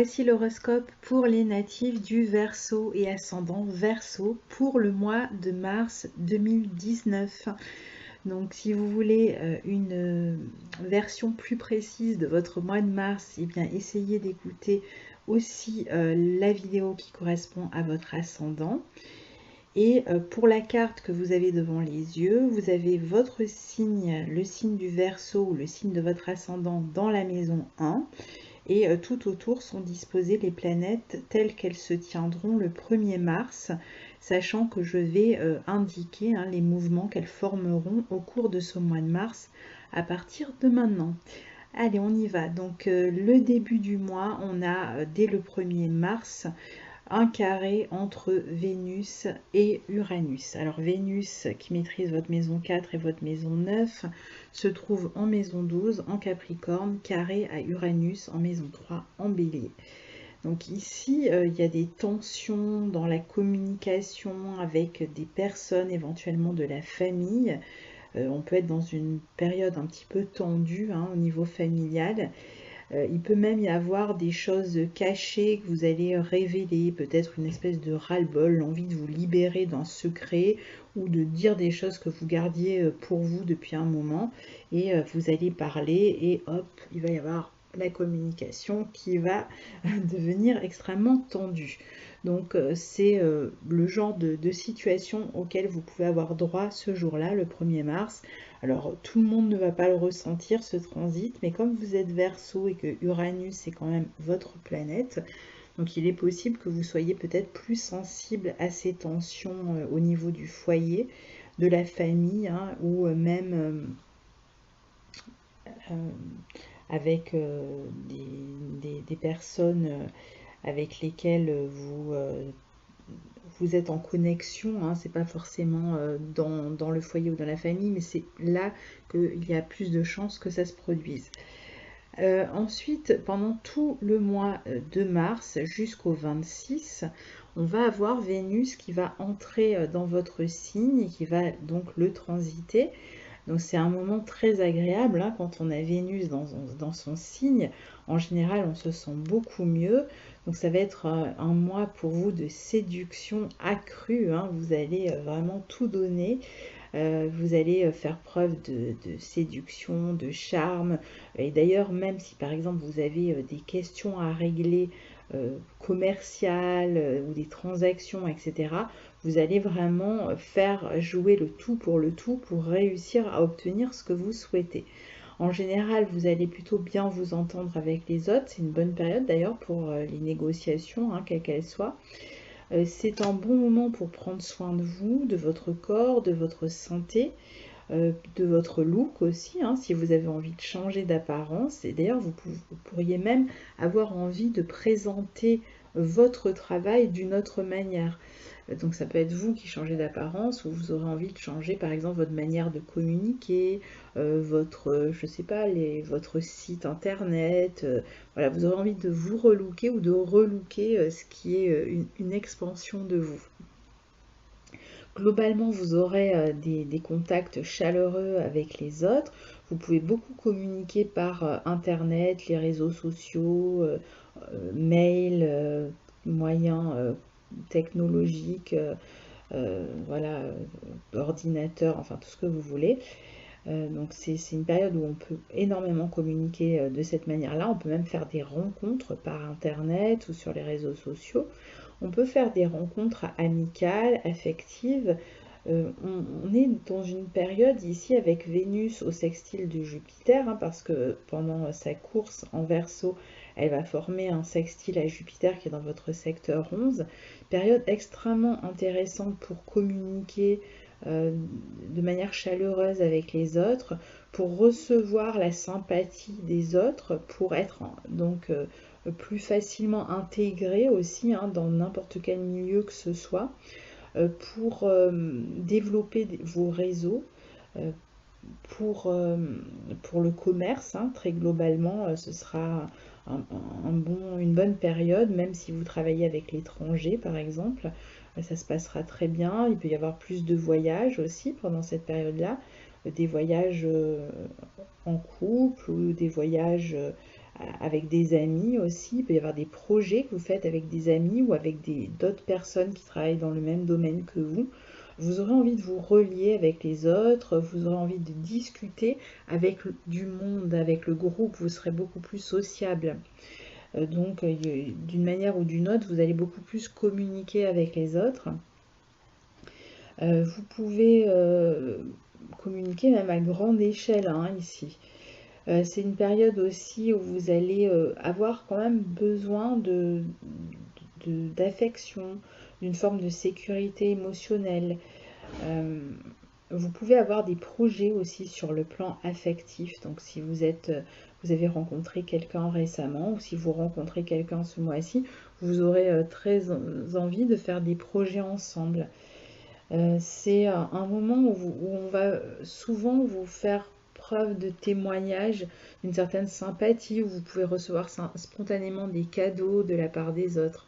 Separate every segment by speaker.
Speaker 1: voici l'horoscope pour les natifs du Verseau et ascendant Verseau pour le mois de mars 2019. Donc si vous voulez une version plus précise de votre mois de mars, eh bien essayez d'écouter aussi la vidéo qui correspond à votre ascendant. Et pour la carte que vous avez devant les yeux, vous avez votre signe, le signe du Verseau ou le signe de votre ascendant dans la maison 1. Et tout autour sont disposées les planètes telles qu'elles se tiendront le 1er mars, sachant que je vais indiquer les mouvements qu'elles formeront au cours de ce mois de mars à partir de maintenant. Allez, on y va. Donc le début du mois, on a dès le 1er mars un carré entre Vénus et Uranus. Alors Vénus, qui maîtrise votre maison 4 et votre maison 9, se trouve en maison 12 en Capricorne, carré à Uranus en maison 3 en Bélier. Donc ici, il y a des tensions dans la communication avec des personnes, éventuellement de la famille. On peut être dans une période un petit peu tendue au niveau familial. Il peut même y avoir des choses cachées que vous allez révéler, peut-être une espèce de ras-le-bol, l'envie de vous libérer d'un secret ou de dire des choses que vous gardiez pour vous depuis un moment, et vous allez parler et hop, il va y avoir la communication qui va devenir extrêmement tendue. Donc c'est le genre de situation auquel vous pouvez avoir droit ce jour-là, le 1er mars. Alors tout le monde ne va pas le ressentir, ce transit, mais comme vous êtes Verseau et que Uranus est quand même votre planète, donc il est possible que vous soyez peut-être plus sensible à ces tensions au niveau du foyer, de la famille, ou même avec des personnes avec lesquelles vous êtes en connexion, c'est pas forcément dans le foyer ou dans la famille, mais c'est là qu'il y a plus de chances que ça se produise. Ensuite, pendant tout le mois de mars jusqu'au 26, on va avoir Vénus qui va entrer dans votre signe et qui va donc le transiter. Donc c'est un moment très agréable quand on a Vénus dans son signe. En général, on se sent beaucoup mieux. Donc ça va être un mois pour vous de séduction accrue. Vous allez vraiment tout donner. Vous allez faire preuve de séduction, de charme. Et d'ailleurs, même si par exemple vous avez des questions à régler commerciales ou des transactions, etc., vous allez vraiment faire jouer le tout pour réussir à obtenir ce que vous souhaitez. En général, vous allez plutôt bien vous entendre avec les autres. C'est une bonne période d'ailleurs pour les négociations, quelles qu'elles soient. C'est un bon moment pour prendre soin de vous, de votre corps, de votre santé, de votre look aussi, si vous avez envie de changer d'apparence. Et d'ailleurs, vous pourriez même avoir envie de présenter votre travail d'une autre manière. Donc ça peut être vous qui changez d'apparence, ou vous aurez envie de changer par exemple votre manière de communiquer, je sais pas, votre site internet. Voilà, vous aurez envie de vous relooker ou de relooker ce qui est une expansion de vous. Globalement, vous aurez des contacts chaleureux avec les autres. Vous pouvez beaucoup communiquer par internet, les réseaux sociaux, mail, moyens technologiques, voilà, ordinateur, enfin tout ce que vous voulez. Donc c'est une période où on peut énormément communiquer de cette manière-là. On peut même faire des rencontres par internet ou sur les réseaux sociaux. On peut faire des rencontres amicales, affectives. On est dans une période ici avec Vénus au sextile de Jupiter, parce que pendant sa course en Verseau, elle va former un sextile à Jupiter qui est dans votre secteur 11. Période extrêmement intéressante pour communiquer de manière chaleureuse avec les autres, pour recevoir la sympathie des autres, pour être donc plus facilement intégré aussi dans n'importe quel milieu que ce soit, pour développer vos réseaux, pour le commerce, très globalement, ce sera une bonne période, même si vous travaillez avec l'étranger par exemple, ça se passera très bien. Il peut y avoir plus de voyages aussi pendant cette période-là, des voyages en couple ou des voyages avec des amis aussi. Il peut y avoir des projets que vous faites avec des amis ou avec d'autres personnes qui travaillent dans le même domaine que vous. Vous aurez envie de vous relier avec les autres, vous aurez envie de discuter avec du monde, avec le groupe, vous serez beaucoup plus sociable. Donc, d'une manière ou d'une autre, vous allez beaucoup plus communiquer avec les autres. Vous pouvez communiquer même à grande échelle hein, ici. C'est une période aussi où vous allez avoir quand même besoin d'affection, d'une forme de sécurité émotionnelle. Vous pouvez avoir des projets aussi sur le plan affectif. Donc si vous avez rencontré quelqu'un récemment ou si vous rencontrez quelqu'un ce mois-ci, vous aurez très envie de faire des projets ensemble. C'est un moment où on va souvent vous faire preuve de témoignage, d'une certaine sympathie, où vous pouvez recevoir spontanément des cadeaux de la part des autres.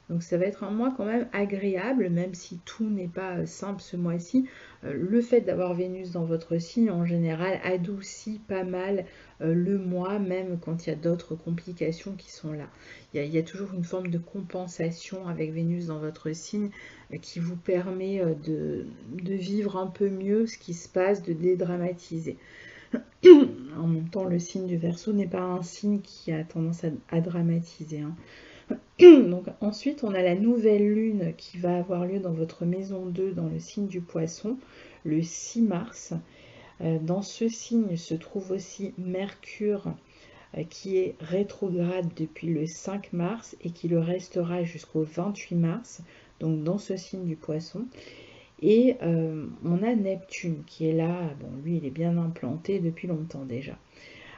Speaker 1: Donc ça va être un mois quand même agréable, même si tout n'est pas simple ce mois-ci. Le fait d'avoir Vénus dans votre signe, en général, adoucit pas mal le mois, même quand il y a d'autres complications qui sont là. Il y a toujours une forme de compensation avec Vénus dans votre signe qui vous permet de vivre un peu mieux ce qui se passe, de dédramatiser. En même temps, le signe du Verseau n'est pas un signe qui a tendance à dramatiser. Hein. Donc ensuite, on a la nouvelle lune qui va avoir lieu dans votre maison 2, dans le signe du Poisson, le 6 mars. Dans ce signe se trouve aussi Mercure qui est rétrograde depuis le 5 mars et qui le restera jusqu'au 28 mars, donc dans ce signe du Poisson. Et on a Neptune qui est là, bon lui il est bien implanté depuis longtemps déjà.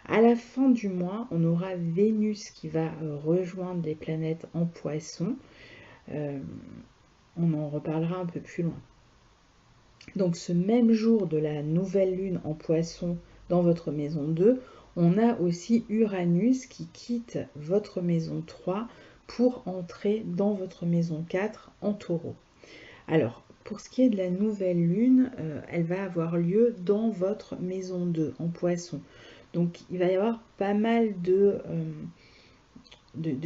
Speaker 1: À la fin du mois, on aura Vénus qui va rejoindre les planètes en Poisson. On en reparlera un peu plus loin. Donc ce même jour de la nouvelle lune en Poisson dans votre maison 2, on a aussi Uranus qui quitte votre maison 3 pour entrer dans votre maison 4 en Taureau. Alors, pour ce qui est de la nouvelle lune, elle va avoir lieu dans votre maison 2 en Poisson. Donc il va y avoir pas mal de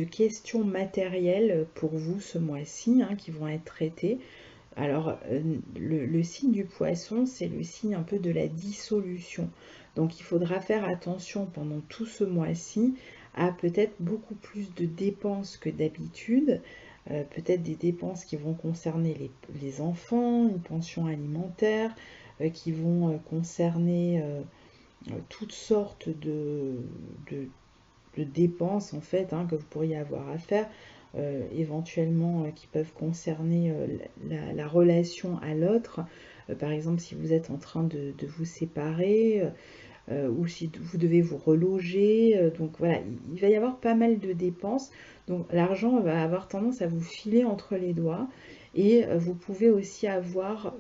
Speaker 1: questions matérielles pour vous ce mois-ci hein, qui vont être traitées. Alors le signe du Poisson, c'est le signe un peu de la dissolution. Donc il faudra faire attention pendant tout ce mois-ci à peut-être beaucoup plus de dépenses que d'habitude. Peut-être des dépenses qui vont concerner les enfants, une pension alimentaire, qui vont concerner toutes sortes de dépenses en fait hein, que vous pourriez avoir à faire, éventuellement qui peuvent concerner la relation à l'autre. Par exemple, si vous êtes en train de vous séparer ou si vous devez vous reloger. Donc voilà, il va y avoir pas mal de dépenses. Donc l'argent va avoir tendance à vous filer entre les doigts et vous pouvez aussi avoir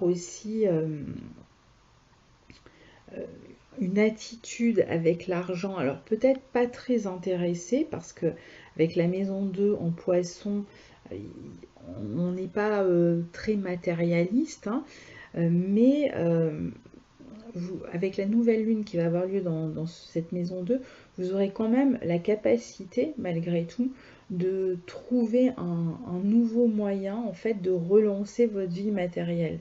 Speaker 1: aussi une attitude avec l'argent, alors peut-être pas très intéressée parce que avec la maison 2 en Poisson, on n'est pas très matérialiste, hein, mais avec la nouvelle lune qui va avoir lieu dans cette maison 2, vous aurez quand même la capacité, malgré tout, de trouver un nouveau moyen en fait de relancer votre vie matérielle.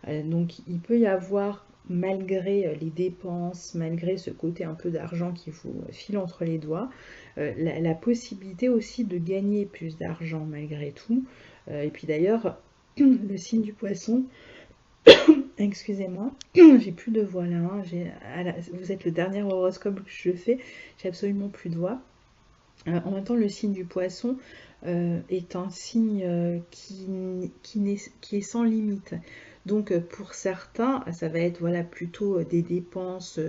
Speaker 1: Donc il peut y avoir, malgré les dépenses, malgré ce côté un peu d'argent qui vous file entre les doigts, la possibilité aussi de gagner plus d'argent malgré tout. Et puis d'ailleurs, le signe du Poisson, excusez-moi, j'ai plus de voix là, hein, vous êtes le dernier horoscope que je fais, j'ai absolument plus de voix. En même temps, le signe du Poisson est un signe qui est sans limite. Donc pour certains, ça va être voilà, plutôt des dépenses,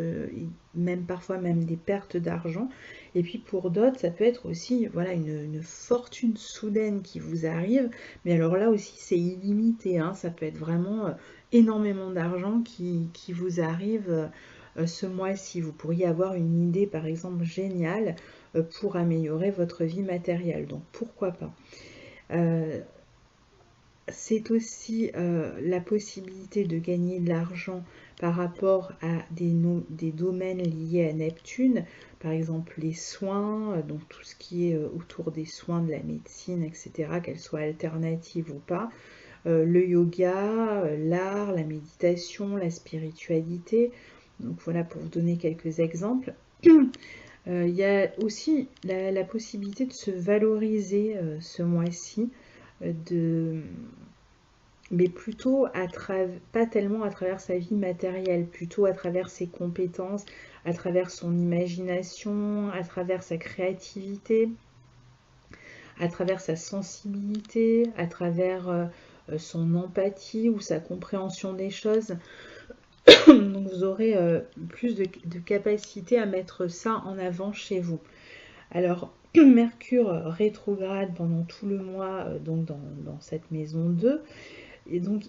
Speaker 1: même parfois même des pertes d'argent. Et puis pour d'autres, ça peut être aussi voilà, une fortune soudaine qui vous arrive. Mais alors là aussi, c'est illimité. Hein, ça peut être vraiment énormément d'argent qui vous arrive ce mois-ci. Vous pourriez avoir une idée, par exemple, géniale pour améliorer votre vie matérielle. Donc pourquoi pas. c'est aussi la possibilité de gagner de l'argent par rapport à des domaines liés à Neptune, par exemple les soins, donc tout ce qui est autour des soins de la médecine, etc., qu'elles soient alternatives ou pas, le yoga, l'art, la méditation, la spiritualité. Donc voilà pour vous donner quelques exemples. Il y a aussi la possibilité de se valoriser ce mois-ci, mais plutôt pas tellement à travers sa vie matérielle, plutôt à travers ses compétences, à travers son imagination, à travers sa créativité, à travers sa sensibilité, à travers son empathie ou sa compréhension des choses. Donc vous aurez plus de capacité à mettre ça en avant chez vous. Alors, Mercure rétrograde pendant tout le mois donc dans cette maison 2. Et donc,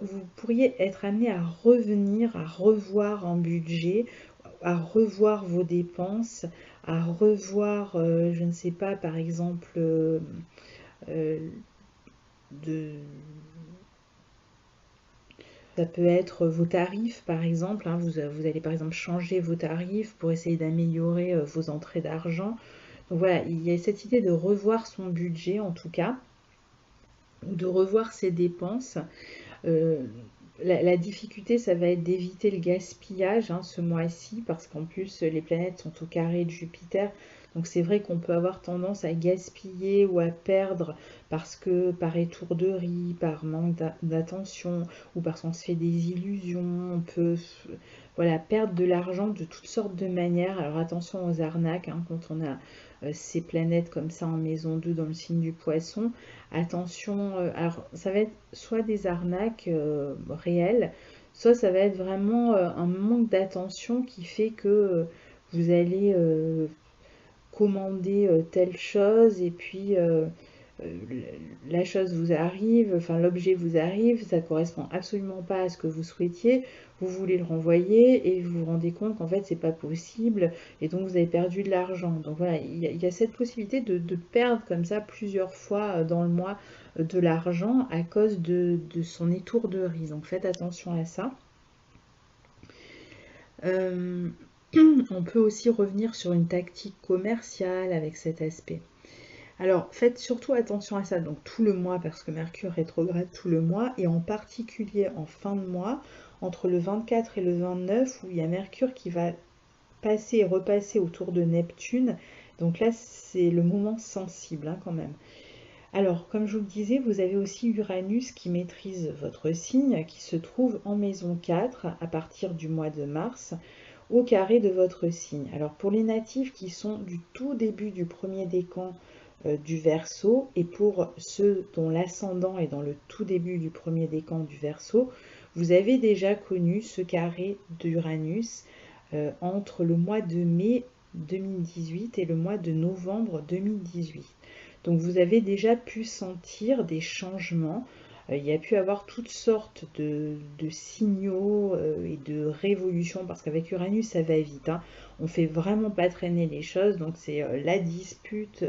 Speaker 1: vous pourriez être amené à revenir, à revoir un budget, à revoir vos dépenses, à revoir, je ne sais pas, par exemple, de, ça peut être vos tarifs, par exemple. Hein, vous allez, par exemple, changer vos tarifs pour essayer d'améliorer vos entrées d'argent. Donc voilà, il y a cette idée de revoir son budget, en tout cas, ou de revoir ses dépenses. Euh, la difficulté, ça va être d'éviter le gaspillage ce mois-ci, parce qu'en plus, les planètes sont au carré de Jupiter. Donc c'est vrai qu'on peut avoir tendance à gaspiller ou à perdre parce que par étourderie, par manque d'attention, ou parce qu'on se fait des illusions, on peut voilà, perdre de l'argent de toutes sortes de manières. Alors attention aux arnaques, quand on a ces planètes comme ça en maison 2 dans le signe du poisson. Attention, alors ça va être soit des arnaques réelles, soit ça va être vraiment un manque d'attention qui fait que vous allez commander telle chose et puis euh, la chose vous arrive, enfin l'objet vous arrive, ça correspond absolument pas à ce que vous souhaitiez, vous voulez le renvoyer et vous vous rendez compte qu'en fait c'est pas possible et donc vous avez perdu de l'argent. Donc voilà, il y a cette possibilité de perdre comme ça plusieurs fois dans le mois de l'argent à cause de son étourderie. Donc faites attention à ça. Euh, on peut aussi revenir sur une tactique commerciale avec cet aspect. Alors faites surtout attention à ça, donc tout le mois, parce que Mercure rétrograde tout le mois, et en particulier en fin de mois, entre le 24 et le 29, où il y a Mercure qui va passer et repasser autour de Neptune. Donc là, c'est le moment sensible quand même. Alors, comme je vous le disais, vous avez aussi Uranus qui maîtrise votre signe, qui se trouve en maison 4 à partir du mois de mars, au carré de votre signe. Alors, pour les natifs qui sont du tout début du premier décan du Verseau, et pour ceux dont l'ascendant est dans le tout début du premier décan du Verseau, vous avez déjà connu ce carré d'Uranus entre le mois de mai 2018 et le mois de novembre 2018. Donc vous avez déjà pu sentir des changements. Il y a pu avoir toutes sortes de signaux et de révolutions, parce qu'avec Uranus, ça va vite. On fait vraiment pas traîner les choses, donc c'est la dispute.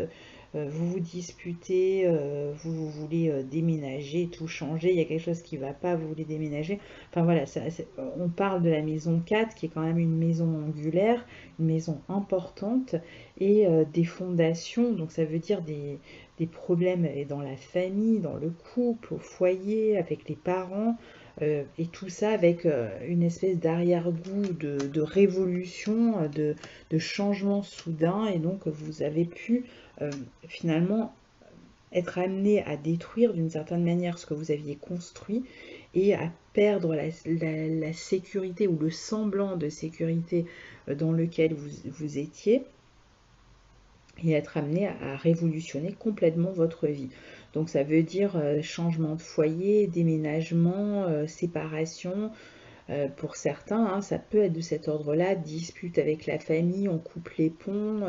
Speaker 1: Vous vous disputez, vous voulez déménager, tout changer, il y a quelque chose qui ne va pas, vous voulez déménager. Enfin voilà, on parle de la maison 4 qui est quand même une maison angulaire, une maison importante, et des fondations, donc ça veut dire des problèmes dans la famille, dans le couple, au foyer, avec les parents, et tout ça avec une espèce d'arrière-goût de révolution, de changement soudain, et donc vous avez pu finalement être amené à détruire d'une certaine manière ce que vous aviez construit et à perdre la sécurité ou le semblant de sécurité dans lequel vous étiez, et être amené à révolutionner complètement votre vie. Donc ça veut dire changement de foyer, déménagement, séparation. Pour certains, ça peut être de cet ordre-là, dispute avec la famille, on coupe les ponts.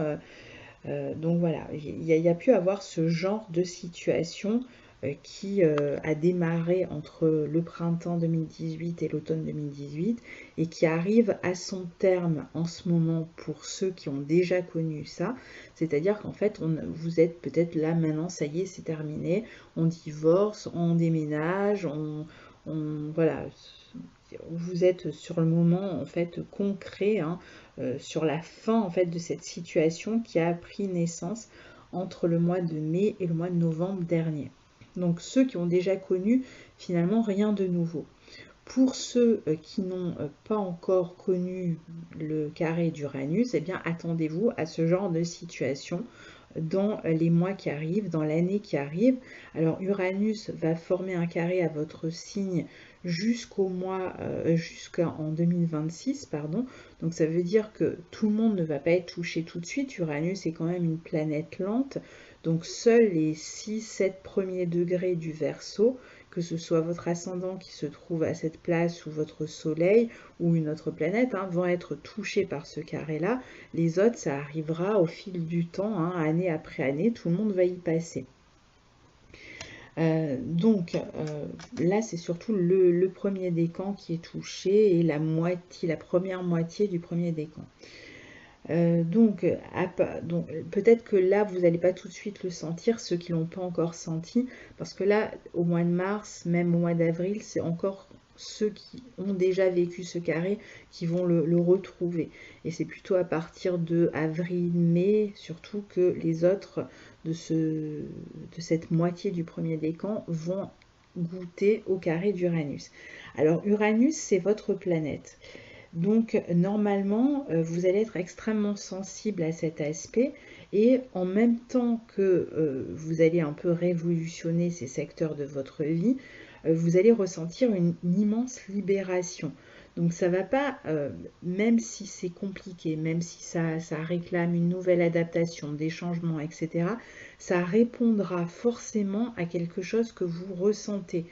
Speaker 1: Donc voilà, il y a pu avoir ce genre de situation qui a démarré entre le printemps 2018 et l'automne 2018 et qui arrive à son terme en ce moment pour ceux qui ont déjà connu ça. C'est-à-dire qu'en fait, vous êtes peut-être là maintenant, ça y est, c'est terminé, on divorce, on déménage, voilà, vous êtes sur le moment en fait concret, hein, sur la fin en fait de cette situation qui a pris naissance entre le mois de mai et le mois de novembre dernier. Donc ceux qui ont déjà connu, finalement, rien de nouveau. Pour ceux qui n'ont pas encore connu le carré d'Uranus, eh bien attendez-vous à ce genre de situation dans les mois qui arrivent, dans l'année qui arrive. Alors Uranus va former un carré à votre signe jusqu'en 2026, pardon. Donc ça veut dire que tout le monde ne va pas être touché tout de suite. Uranus est quand même une planète lente. Donc seuls les 6-7 premiers degrés du Verseau, que ce soit votre ascendant qui se trouve à cette place ou votre soleil ou une autre planète, hein, vont être touchés par ce carré-là. Les autres, ça arrivera au fil du temps, hein, année après année, tout le monde va y passer. Là, c'est surtout le premier décan qui est touché et la première moitié du premier décan. Donc peut-être que là, vous n'allez pas tout de suite le sentir, ceux qui ne l'ont pas encore senti, parce que là, au mois de mars, même au mois d'avril, c'est encore ceux qui ont déjà vécu ce carré qui vont le retrouver. Et c'est plutôt à partir de avril-mai, surtout, que les autres de cette moitié du premier décan vont goûter au carré d'Uranus. Alors Uranus, c'est votre planète. Donc normalement, vous allez être extrêmement sensible à cet aspect et en même temps que vous allez un peu révolutionner ces secteurs de votre vie, vous allez ressentir une immense libération. Donc ça va pas, même si c'est compliqué, même si ça réclame une nouvelle adaptation, des changements, etc., ça répondra forcément à quelque chose que vous ressentez.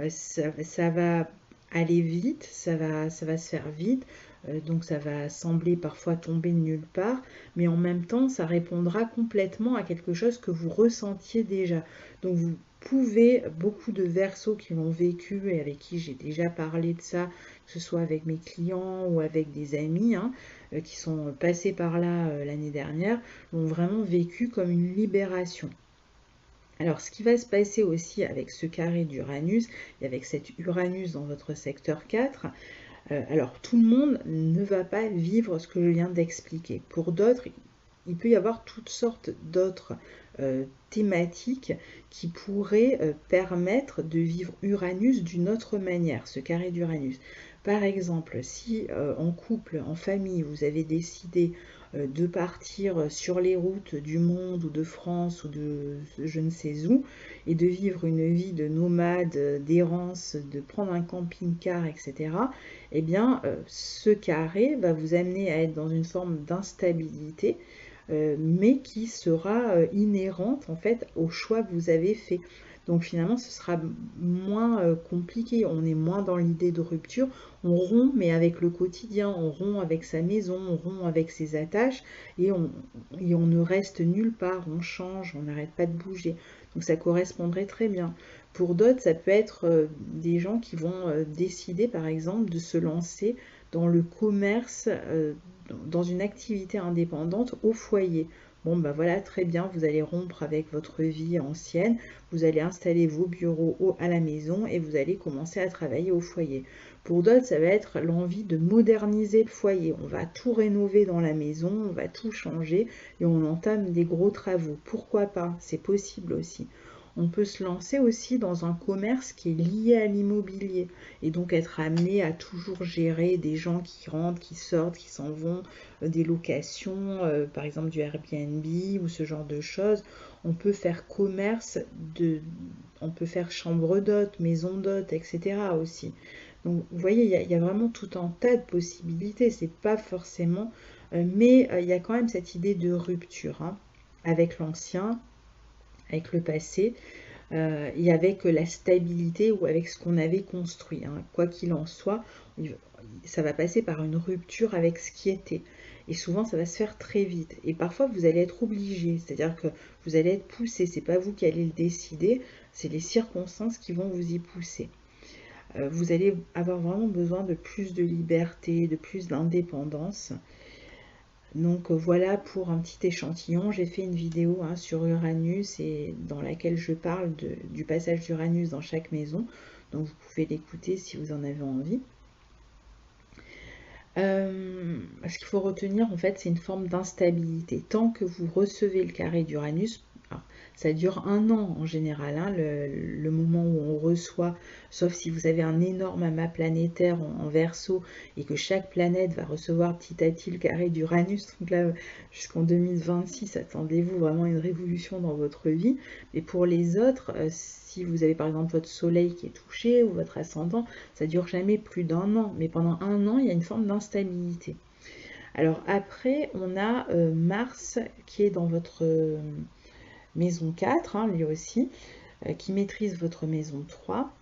Speaker 1: Ça va aller vite, ça va se faire vite, donc ça va sembler parfois tomber de nulle part, mais en même temps ça répondra complètement à quelque chose que vous ressentiez déjà. Donc vous pouvez, beaucoup de Verseaux qui l'ont vécu et avec qui j'ai déjà parlé de ça, que ce soit avec mes clients ou avec des amis, hein, qui sont passés par là l'année dernière, l'ont vraiment vécu comme une libération. Alors, ce qui va se passer aussi avec ce carré d'Uranus et avec cet Uranus dans votre secteur 4, alors tout le monde ne va pas vivre ce que je viens d'expliquer. Pour d'autres, il peut y avoir toutes sortes d'autres thématiques qui pourraient permettre de vivre Uranus d'une autre manière, ce carré d'Uranus. Par exemple, si en couple, en famille, vous avez décidé de partir sur les routes du monde ou de France ou de je ne sais où et de vivre une vie de nomade, d'errance, de prendre un camping-car, etc., eh bien, ce carré va vous amener à être dans une forme d'instabilité, mais qui sera inhérente en fait au choix que vous avez fait. Donc finalement, ce sera moins compliqué, on est moins dans l'idée de rupture, on rompt mais avec le quotidien, on rompt avec sa maison, on rompt avec ses attaches et on ne reste nulle part, on change, on n'arrête pas de bouger. Donc ça correspondrait très bien. Pour d'autres, ça peut être des gens qui vont décider par exemple de se lancer dans le commerce, dans une activité indépendante au foyer. Bon, ben voilà, très bien, vous allez rompre avec votre vie ancienne, vous allez installer vos bureaux à la maison et vous allez commencer à travailler au foyer. Pour d'autres, ça va être l'envie de moderniser le foyer. On va tout rénover dans la maison, on va tout changer et on entame des gros travaux. Pourquoi pas? C'est possible aussi. On peut se lancer aussi dans un commerce qui est lié à l'immobilier et donc être amené à toujours gérer des gens qui rentrent, qui sortent, qui s'en vont, des locations, par exemple du Airbnb ou ce genre de choses. On peut faire commerce, on peut faire chambre d'hôte, maison d'hôte, etc. aussi. Donc vous voyez, il y a vraiment tout un tas de possibilités, c'est pas forcément, mais il y a quand même cette idée de rupture, hein, avec l'ancien, avec le passé, et avec la stabilité ou avec ce qu'on avait construit, hein. Quoi qu'il en soit, ça va passer par une rupture avec ce qui était. et souvent ça va se faire très vite. Et parfois vous allez être obligé, c'est-à-dire que vous allez être poussé, c'est pas vous qui allez le décider, c'est les circonstances qui vont vous y pousser. Vous allez avoir vraiment besoin de plus de liberté, de plus d'indépendance. Donc voilà pour un petit échantillon. J'ai fait une vidéo sur Uranus et dans laquelle je parle du passage d'Uranus dans chaque maison. Donc vous pouvez l'écouter si vous en avez envie. Ce qu'il faut retenir en fait, c'est une forme d'instabilité. Tant que vous recevez le carré d'Uranus, ça dure 1 an en général, le moment où on reçoit, sauf si vous avez un énorme amas planétaire en Verseau et que chaque planète va recevoir petit à petit le carré d'Uranus. Donc là, jusqu'en 2026, attendez-vous vraiment une révolution dans votre vie. Mais pour les autres, si vous avez par exemple votre soleil qui est touché ou votre ascendant, ça dure jamais plus d'1 an. Mais pendant 1 an, il y a une forme d'instabilité. Alors après, on a Mars qui est dans votre maison 4, lui aussi, qui maîtrise votre maison 3.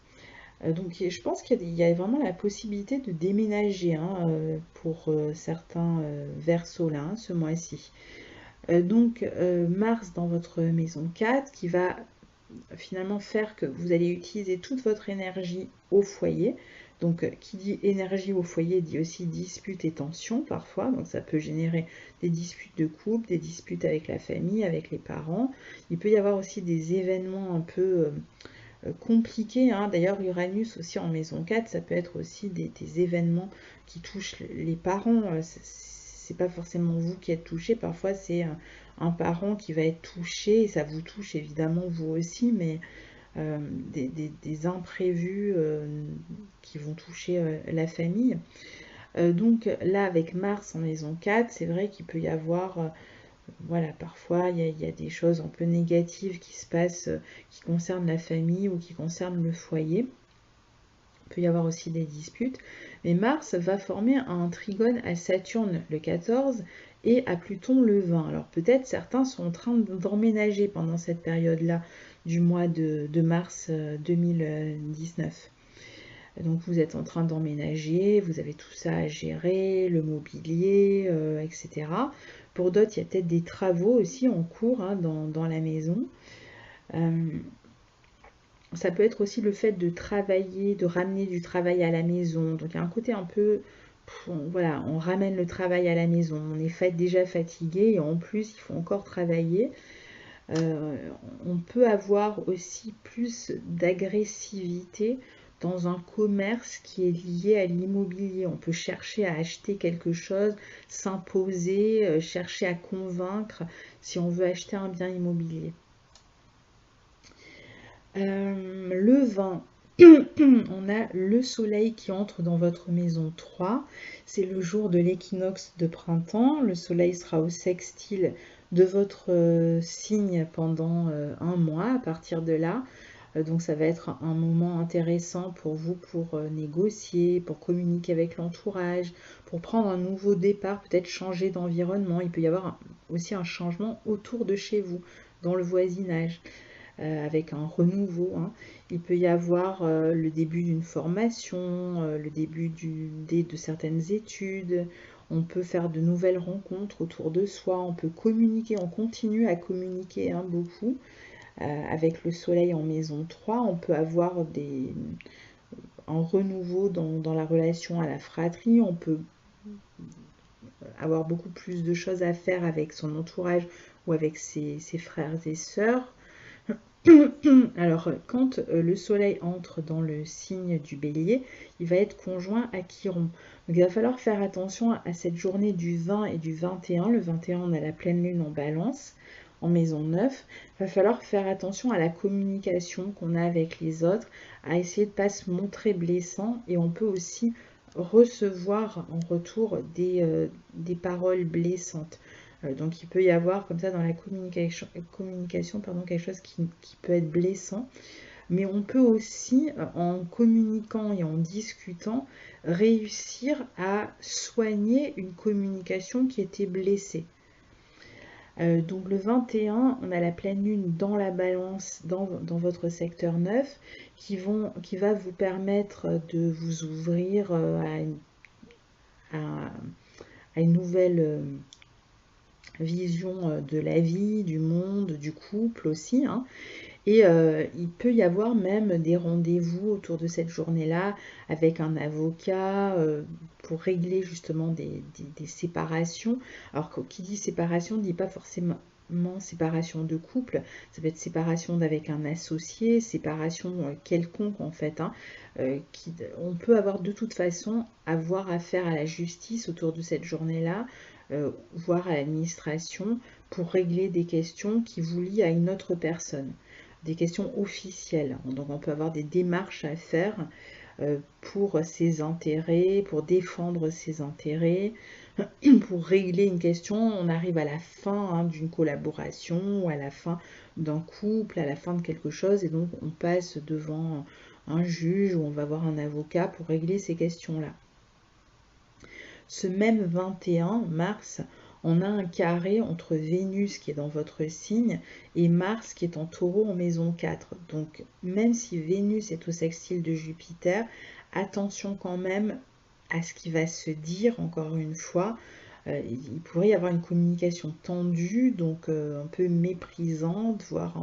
Speaker 1: Donc je pense qu'il y a vraiment la possibilité de déménager pour certains Verseaux là, ce mois-ci. Donc Mars dans votre maison 4 qui va finalement faire que vous allez utiliser toute votre énergie au foyer. Donc qui dit énergie au foyer dit aussi disputes et tensions parfois, donc ça peut générer des disputes de couple, des disputes avec la famille, avec les parents. Il peut y avoir aussi des événements un peu compliqués, d'ailleurs Uranus aussi en maison 4, ça peut être aussi des événements qui touchent les parents. C'est pas forcément vous qui êtes touché, parfois c'est un parent qui va être touché, et ça vous touche évidemment vous aussi, mais des imprévus qui vont toucher la famille. Donc là, avec Mars en maison 4, c'est vrai qu'il peut y avoir, voilà, parfois il y a des choses un peu négatives qui se passent, qui concernent la famille ou qui concernent le foyer. Il peut y avoir aussi des disputes. Mais Mars va former un trigone à Saturne le 14 et à Pluton le 20. Alors peut-être certains sont en train d'emménager pendant cette période-là du mois de mars 2019. Donc vous êtes en train d'emménager, vous avez tout ça à gérer, le mobilier, etc. Pour d'autres, il y a peut-être des travaux aussi en cours dans la maison. Ça peut être aussi le fait de travailler, de ramener du travail à la maison. Donc il y a un côté un peu, voilà, on ramène le travail à la maison. On est déjà fatigué et en plus il faut encore travailler. On peut avoir aussi plus d'agressivité dans un commerce qui est lié à l'immobilier. On peut chercher à acheter quelque chose, s'imposer, chercher à convaincre si on veut acheter un bien immobilier. Le 20, on a le soleil qui entre dans votre maison 3. C'est le jour de l'équinoxe de printemps. Le soleil sera au sextile de votre signe pendant 1 mois à partir de là. Donc ça va être un moment intéressant pour vous pour négocier, pour communiquer avec l'entourage, pour prendre un nouveau départ, peut-être changer d'environnement. Il peut y avoir aussi un changement autour de chez vous, dans le voisinage. Avec un renouveau. Il peut y avoir le début d'une formation, le début de certaines études. On peut faire de nouvelles rencontres autour de soi. On peut communiquer, on continue à communiquer beaucoup. Avec le soleil en maison 3, on peut avoir un renouveau dans la relation à la fratrie. On peut avoir beaucoup plus de choses à faire avec son entourage ou avec ses frères et sœurs. Alors, quand le soleil entre dans le signe du bélier, il va être conjoint à Chiron. Donc, il va falloir faire attention à cette journée du 20 et du 21. Le 21, on a la pleine lune en balance, en maison 9. Il va falloir faire attention à la communication qu'on a avec les autres, à essayer de ne pas se montrer blessant. Et on peut aussi recevoir en retour des paroles blessantes. Donc il peut y avoir comme ça dans la communication quelque chose qui peut être blessant. Mais on peut aussi, en communiquant et en discutant, réussir à soigner une communication qui était blessée. Donc le 21, on a la pleine lune dans la balance, dans votre secteur 9, qui va vous permettre de vous ouvrir à à une nouvelle vision de la vie, du monde, du couple aussi, hein. Et il peut y avoir même des rendez-vous autour de cette journée-là avec un avocat pour régler justement des séparations. Alors, qui dit séparation ne dit pas forcément séparation de couple, ça peut être séparation d'avec un associé, séparation quelconque en fait, hein, on peut avoir de toute façon avoir affaire à la justice autour de cette journée-là, voire à l'administration, pour régler des questions qui vous lient à une autre personne, des questions officielles. Donc on peut avoir des démarches à faire pour ses intérêts, pour défendre ses intérêts, pour régler une question. On arrive à la fin hein, d'une collaboration, ou à la fin d'un couple, à la fin de quelque chose, et donc on passe devant un juge ou on va voir un avocat pour régler ces questions-là. Ce même 21 mars, on a un carré entre Vénus qui est dans votre signe et Mars qui est en Taureau en maison 4. Donc même si Vénus est au sextile de Jupiter, attention quand même à ce qui va se dire, encore une fois. Il pourrait y avoir une communication tendue, donc un peu méprisante, voire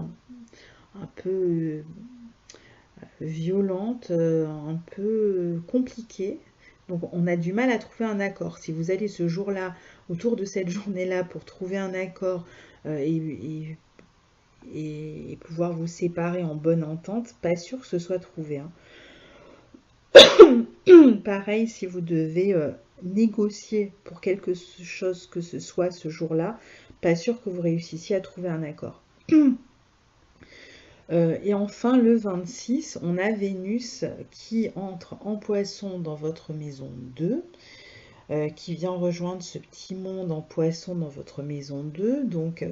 Speaker 1: un peu violente, un peu compliquée. Donc on a du mal à trouver un accord. Si vous allez ce jour-là, autour de cette journée-là, pour trouver un accord et pouvoir vous séparer en bonne entente, pas sûr que ce soit trouvé. Hein. Pareil, si vous devez négocier pour quelque chose que ce soit ce jour-là, pas sûr que vous réussissiez à trouver un accord. Et enfin, le 26, on a Vénus qui entre en Poisson dans votre maison 2, qui vient rejoindre ce petit monde en Poisson dans votre maison 2. Donc,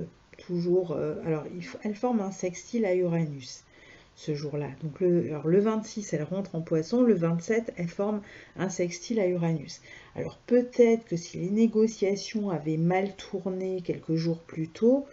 Speaker 1: toujours... alors, elle forme un sextile à Uranus ce jour-là. Donc, le 26, elle rentre en Poisson. Le 27, elle forme un sextile à Uranus. Alors, peut-être que si les négociations avaient mal tourné quelques jours plus tôt,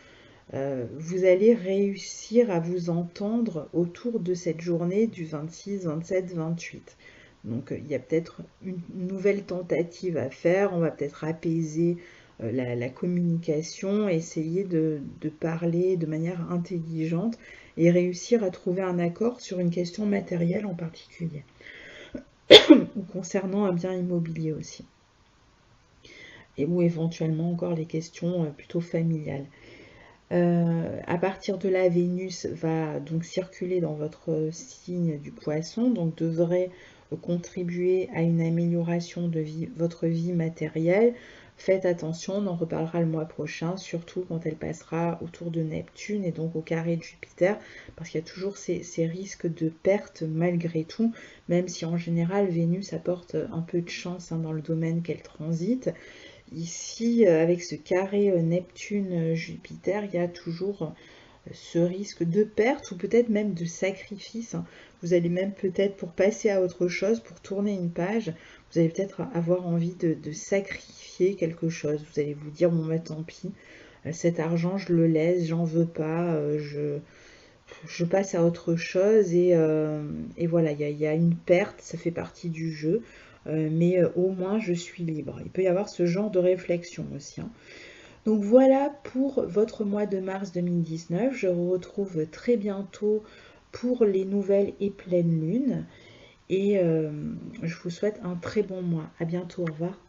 Speaker 1: vous allez réussir à vous entendre autour de cette journée du 26, 27, 28. Donc il y a peut-être une nouvelle tentative à faire, on va peut-être apaiser la communication, essayer de parler de manière intelligente et réussir à trouver un accord sur une question matérielle en particulier, ou concernant un bien immobilier aussi, et ou éventuellement encore les questions plutôt familiales. À partir de là, Vénus va donc circuler dans votre signe du Poisson, donc devrait contribuer à une amélioration de votre vie matérielle. Faites attention, on en reparlera le mois prochain, surtout quand elle passera autour de Neptune et donc au carré de Jupiter, parce qu'il y a toujours ces risques de perte malgré tout, même si en général Vénus apporte un peu de chance hein, dans le domaine qu'elle transite. Ici, avec ce carré Neptune-Jupiter, il y a toujours ce risque de perte ou peut-être même de sacrifice. Vous allez même peut-être, pour passer à autre chose, pour tourner une page, vous allez peut-être avoir envie de sacrifier quelque chose. Vous allez vous dire, bon, bah, tant pis, cet argent, je le laisse, j'en veux pas, je passe à autre chose. Et voilà, il y a une perte, ça fait partie du jeu. Mais au moins je suis libre. Il peut y avoir ce genre de réflexion aussi. Hein. Donc voilà pour votre mois de mars 2019. Je vous retrouve très bientôt pour les nouvelles et pleines lunes. Et je vous souhaite un très bon mois. À bientôt, au revoir.